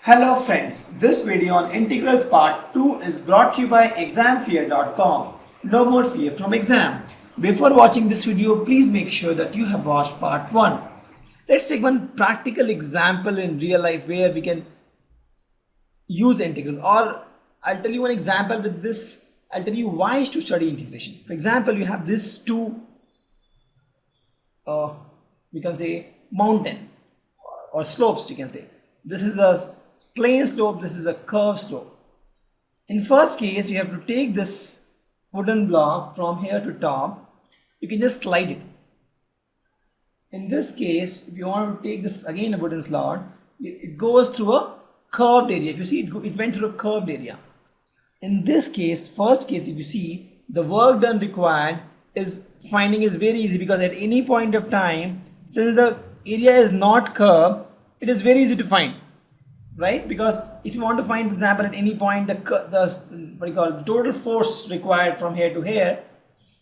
Hello friends, this video on integrals part 2 is brought to you by examfear.com. No more fear from exam. Before watching this video, please make sure that you have watched part 1. Let's take one practical example in real life where we can use integrals, or I'll tell you one example with this. I'll tell you why to study integration. For example, you have these two we can say mountain or slopes, you can say. This is a plane slope, this is a curved slope. In first case, you have to take this wooden block from here to top. You can just slide it. In this case, if you want to take this again a wooden slot, it goes through a curved area. If you see, it went through a curved area. In this case, first case, if you see, the work done required is finding is very easy, because at any point of time, since the area is not curved, it is very easy to find, right? Because if you want to find, for example, at any point the total force required from here to here,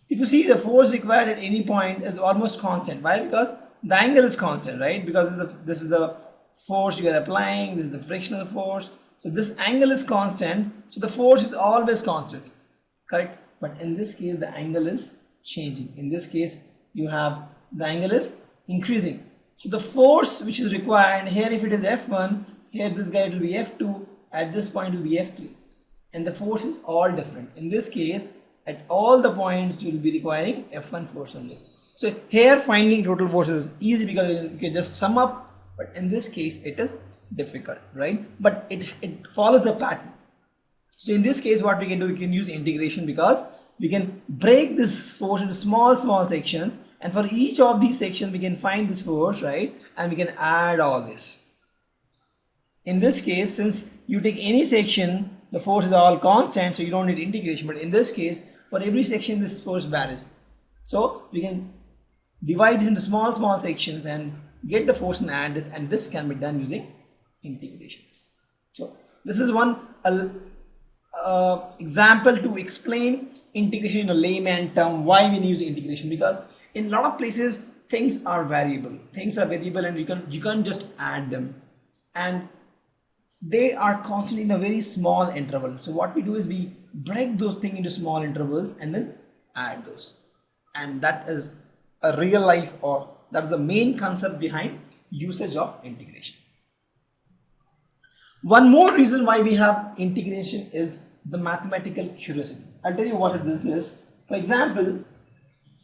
if you see, the force required at any point is almost constant. Why? Because the angle is constant, right? Because this is the force you are applying, this is the frictional force. So this angle is constant, so the force is always constant, correct? But in this case, the angle is changing. In this case, you have the angle is increasing. So the force which is required here, if it is F1, here this guy will be F2, at this point will be F3. And the force is all different. In this case, at all the points you will be requiring F1 force only. So here finding total force is easy because you can just sum up, but in this case it is difficult, right? But it follows a pattern. So in this case, what we can do, we can use integration, because we can break this force into small sections, and for each of these sections we can find this force, right? And we can add all this. In this case, since you take any section, the force is all constant, so you don't need integration. But in this case, for every section this force varies, so we can divide this into small sections and get the force and add this, and this can be done using integration. So this is one example to explain integration in a layman term, why we use integration. Because in a lot of places things are variable, and you can't just add them, and they are constantly in a very small interval. So what we do is we break those things into small intervals and then add those, and that is a real life, or that is the main concept behind usage of integration. One more reason why we have integration is the mathematical curiosity. I'll tell you what this is. For example,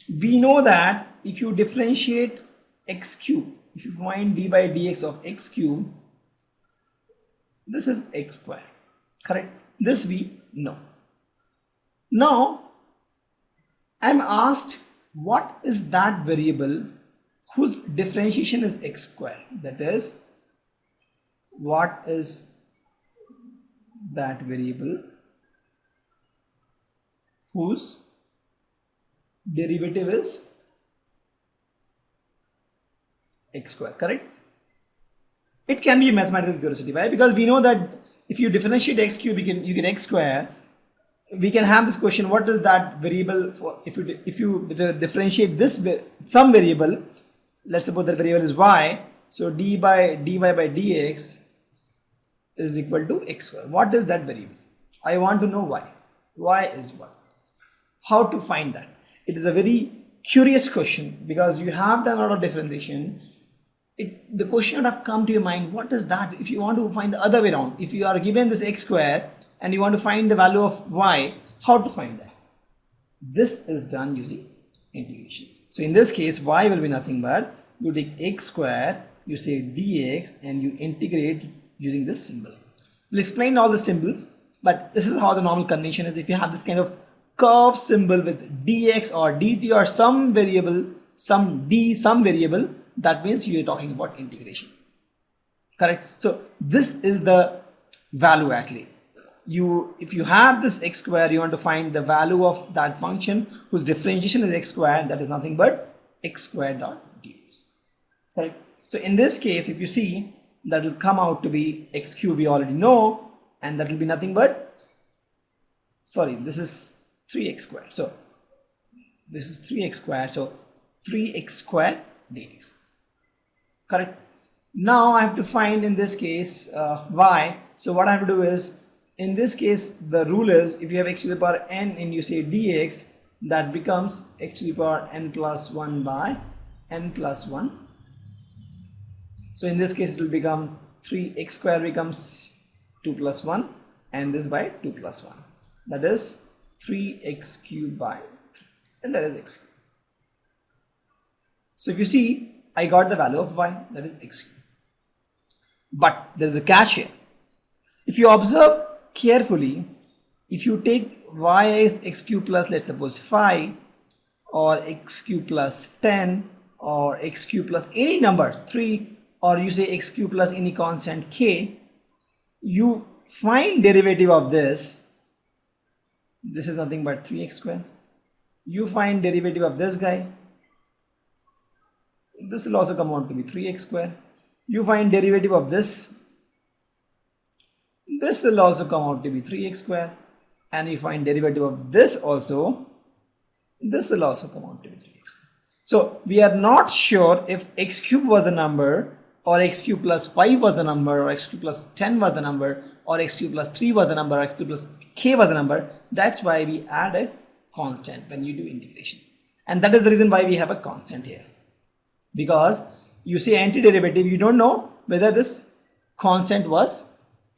we know that if you differentiate x cube, if you find d by dx of x cube, this is x square, correct? This we know. Now I'm asked, what is that variable whose differentiation is x square? That is, what is that variable whose derivative is x square, correct? It can be a mathematical curiosity. Why? Because we know that if you differentiate x cube, you get x square. We can have this question, what is that variable for, if you differentiate this some variable, let's suppose that variable is y, so dy by dx is equal to x square. What is that variable? I want to know why. Y is what? How to find that? It is a very curious question, because you have done a lot of differentiation. The question would have come to your mind, what is that? If you want to find the other way around, if you are given this x square and you want to find the value of y, how to find that? This is done using integration. So in this case, y will be nothing but, you take x square, you say dx, and you integrate using this symbol. We'll explain all the symbols, but this is how the normal convention is. If you have this kind of curve symbol with dx or dt or some variable, some variable, that means you are talking about integration, correct? So this is the value actually. If you have this x square, you want to find the value of that function whose differentiation is x square, that is nothing but x square dot dx, correct? So in this case, if you see, that will come out to be x cube, we already know, and that will be nothing but, sorry, this is 3x squared. So this is 3x squared, so 3x squared dx, correct? Now I have to find in this case y. So what I have to do is, in this case the rule is, if you have x to the power n and you say dx, that becomes x to the power n plus 1 by n plus 1. So in this case it will become 3x square becomes 2 plus 1, and this by 2 plus 1. That is 3x cubed by 3, and that is x. So if you see, I got the value of y, that is x cubed. But there is a catch here. If you observe carefully, if you take y as x cubed plus, let's suppose 5, or x cubed plus 10, or x cubed plus any number 3, or you say x cubed plus any constant k, you find derivative of this. This is nothing but 3x square. You find derivative of this guy. This will also come out to be 3x square. You find derivative of this. This will also come out to be 3x square. And you find derivative of this also. This will also come out to be 3x square. So we are not sure if x cube was the number, or x cube plus 5 was the number, or x cube plus 10 was the number, or x cube plus 3 was the number, or x cube plus k was the number. That's why we add a constant when you do integration. And that is the reason why we have a constant here. Because you say antiderivative, you don't know whether this constant was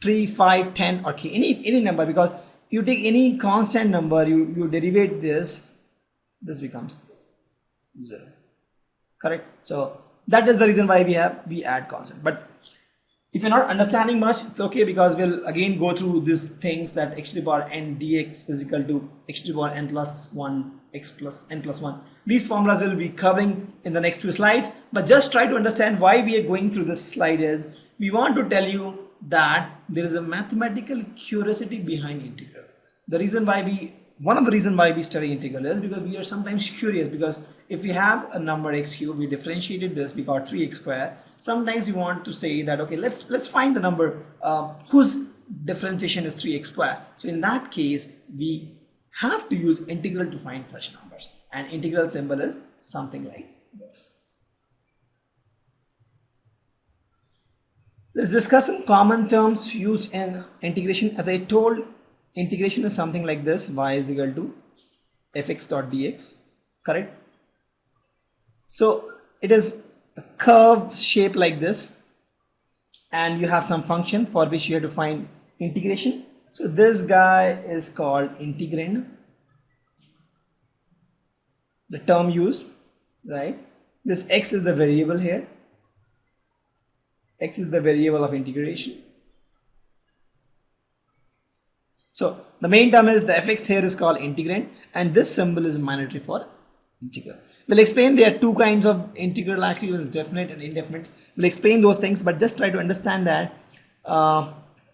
3, 5, 10 or k, any number, because you take any constant number, you derivate this becomes 0. Correct? So that is the reason why we add constant. But if you're not understanding much, it's okay, because we'll again go through these things, that x to the power n dx is equal to x to the power n plus 1 x plus n plus 1. These formulas will be covering in the next few slides, but just try to understand why we are going through this slide. Is we want to tell you that there is a mathematical curiosity behind integral. One of the reasons why we study integral is because we are sometimes curious, because if we have a number x cubed, we differentiated this, we got 3x square. Sometimes we want to say that, okay, let's find the number whose differentiation is 3x square. So in that case, we have to use integral to find such numbers, and integral symbol is something like this. Let's discuss some common terms used in integration. As I told, integration is something like this: y is equal to fx dot dx. Correct? So it is a curved shape like this, and you have some function for which you have to find integration. So this guy is called integrand, the term used, right? This x is the variable here. X is the variable of integration. So the main term is the fx here is called integrand, and this symbol is mandatory for integral. We'll explain there are two kinds of integral, actually, one is definite and indefinite. We'll explain those things, but just try to understand that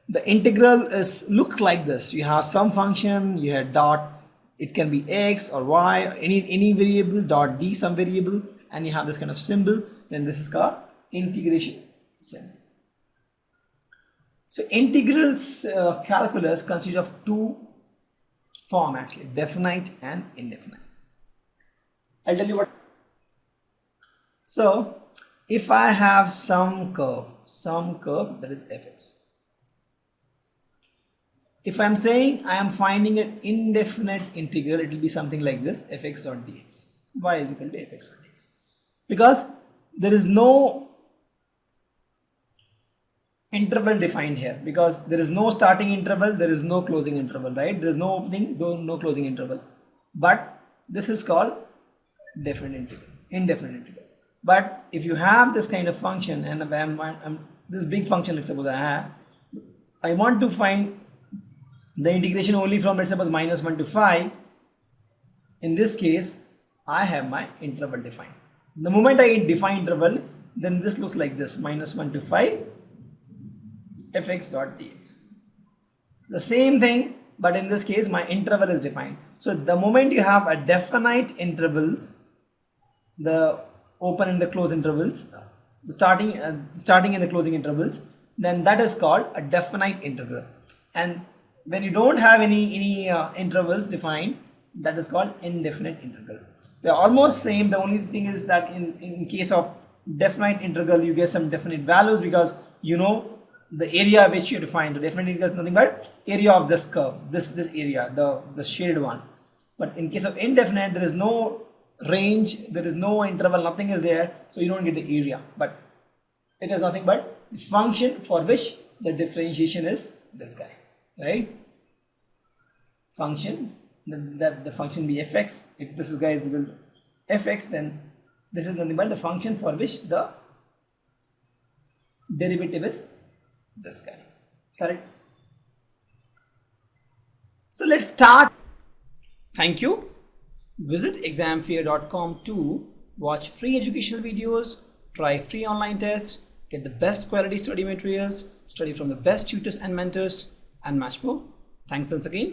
the integral looks like this. You have some function, you have dot, it can be x or y, or any variable, dot d some variable, and you have this kind of symbol. Then this is called integration symbol. So integrals calculus consists of two forms, actually, definite and indefinite. I'll tell you what. So if I have some curve that is fx. If I'm saying I am finding an indefinite integral, it will be something like this: fx dot dx. Y is equal to fx dot dx. Because there is no interval defined here, because there is no starting interval, there is no closing interval, right? There is no opening, no closing interval. But this is called definite integral, indefinite integral. But if you have this kind of function, and this big function, let's suppose I want to find the integration only from, let's suppose, -1 to 5. In this case, I have my interval defined. The moment I define interval, then this looks like this: -1 to 5 fx dot dx. The same thing, but in this case my interval is defined. So the moment you have a definite intervals, the open and the close intervals, starting and the closing intervals, then that is called a definite integral. And when you don't have any intervals defined, that is called indefinite integrals. They are almost same. The only thing is that in case of definite integral, you get some definite values because you know the area which you define. The definite integral is nothing but area of this curve, this area, the shaded one. But in case of indefinite, there is no range, there is no interval, nothing is there, so you don't get the area. But it is nothing but the function for which the differentiation is this guy, right? Function, that the function be fx. If this guy is equal to fx, then this is nothing but the function for which the derivative is this guy, correct? So let's start. Thank you. Visit examfear.com to watch free educational videos, try free online tests, get the best quality study materials, study from the best tutors and mentors, and much more. Thanks once again.